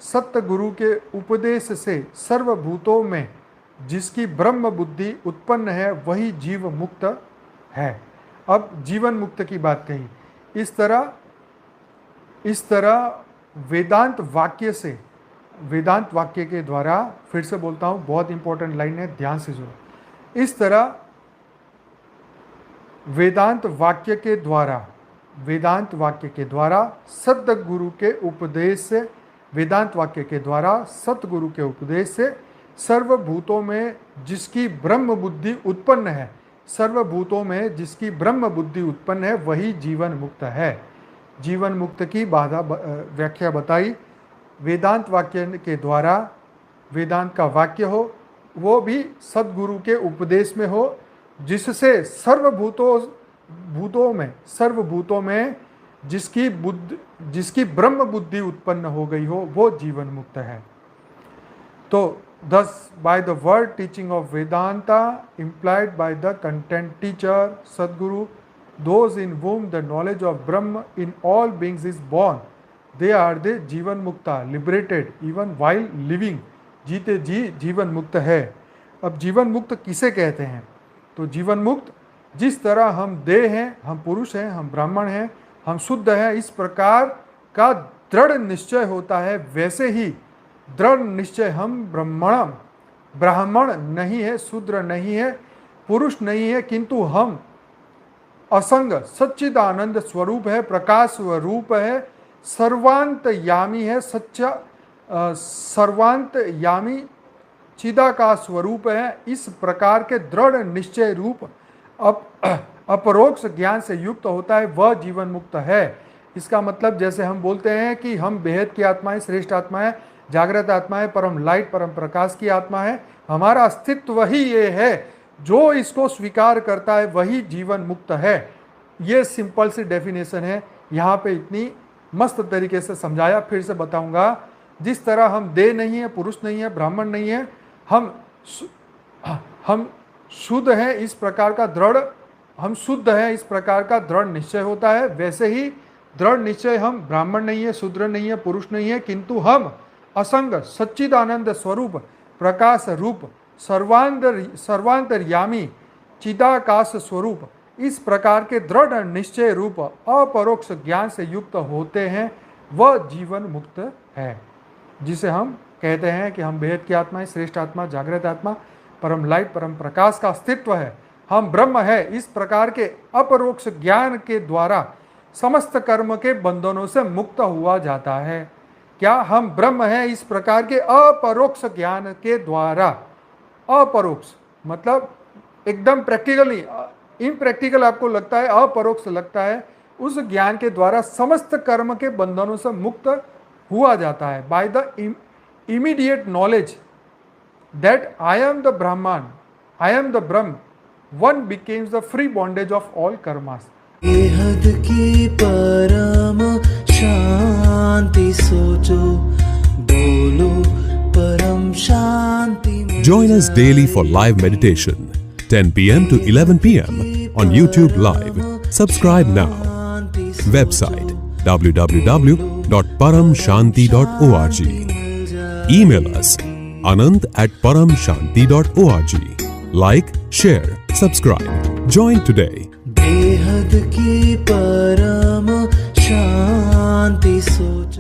सत्य गुरु के उपदेश से सर्वभूतों में जिसकी ब्रह्म बुद्धि उत्पन्न है वही जीव मुक्त है। अब जीवन मुक्त की बात कही। इस तरह वेदांत वाक्य से, वेदांत वाक्य के द्वारा, फिर से बोलता हूँ, बहुत इंपॉर्टेंट लाइन है, ध्यान से सुनो। इस तरह वेदांत वाक्य के द्वारा सद्गुरु के उपदेश से, वेदांत वाक्य के द्वारा सतगुरु के उपदेश से सर्वभूतों में जिसकी ब्रह्म बुद्धि उत्पन्न है, सर्वभूतों में जिसकी ब्रह्म बुद्धि उत्पन्न है वही जीवन मुक्त है। जीवन मुक्त की व्याख्या बताई। वेदांत वाक्य के द्वारा, वेदांत का वाक्य हो वो भी सद्गुरु के उपदेश में हो, जिससे सर्वभूतों में जिसकी ब्रह्म बुद्धि उत्पन्न हो गई हो वो जीवन मुक्त है। तो thus by the word teaching of Vedanta implied by the content teacher Sadguru, those in whom the knowledge of Brahma in all beings is born, they are the जीवन मुक्ता, liberated even while living, जीते जी जीवन मुक्त है। अब जीवन मुक्त किसे कहते हैं? तो जीवन मुक्त जिस तरह हम देह हैं, हम पुरुष हैं, हम ब्राह्मण हैं, हम शुद्ध हैं, इस प्रकार का दृढ़ निश्चय होता है, वैसे ही दृढ़ निश्चय हम ब्राह्मण नहीं है, शूद्र नहीं है, पुरुष नहीं है, किंतु हम असंग सच्चिदानंद स्वरूप है, प्रकाश स्वरूप है, सर्वांतयामी है, सच्चा सर्वांतयामी चिदाकाश स्वरूप है। इस प्रकार के दृढ़ निश्चय रूप अपरोक्ष ज्ञान से युक्त होता है, वह जीवन मुक्त है। इसका मतलब जैसे हम बोलते हैं कि हम बेहद की आत्मा है, श्रेष्ठ आत्मा है, जागृत आत्मा है, परम लाइट, परम प्रकाश की आत्मा है, हमारा अस्तित्व ही ये है, जो इसको स्वीकार करता है वही जीवन मुक्त है। ये सिंपल सी डेफिनेशन है, यहाँ पे इतनी मस्त तरीके से समझाया। फिर से बताऊंगा, जिस तरह हम देह नहीं है, पुरुष नहीं है, ब्राह्मण नहीं है, हम शुद्ध हैं, इस प्रकार का दृढ़ निश्चय होता है, वैसे ही दृढ़ निश्चय हम ब्राह्मण नहीं है, शूद्र नहीं है, पुरुष नहीं है, किंतु हम असंग सच्चिदानंद स्वरूप, प्रकाश रूप, सर्वांतर्यामी चिदाकाश स्वरूप, इस प्रकार के दृढ़ निश्चय रूप अपरोक्ष ज्ञान से युक्त होते हैं, वह जीवन मुक्त है। जिसे हम कहते हैं कि हम बेहद की आत्मा है, श्रेष्ठ आत्मा, जागृत आत्मा, परम लाइट, परम प्रकाश का अस्तित्व है, हम ब्रह्म है। इस प्रकार के अपरोक्ष ज्ञान के द्वारा समस्त कर्म के बंधनों से मुक्त हुआ जाता है। क्या हम ब्रह्म है? इस प्रकार के अपरोक्ष ज्ञान के द्वारा। अपरोक्ष मतलब एकदम प्रैक्टिकली, इम्प्रैक्टिकल आपको लगता है, अपरोक्ष लगता है, उस ज्ञान के द्वारा समस्त कर्म के बंधनों से मुक्त हुआ जाता है। By the immediate knowledge that I am the ब्राह्मण, I am the Brahma, one becomes the free bondage of all karmas. बेहद की परम शांति सोचो, बोलो परम शांति। Join us daily for live meditation, 10 p.m. to 11 p.m. on YouTube Live. Subscribe now. Website www.paramshanti.org. Email us anant@paramshanti.org. Like, share, subscribe. Join today. बेहद की परम शांति सोचो।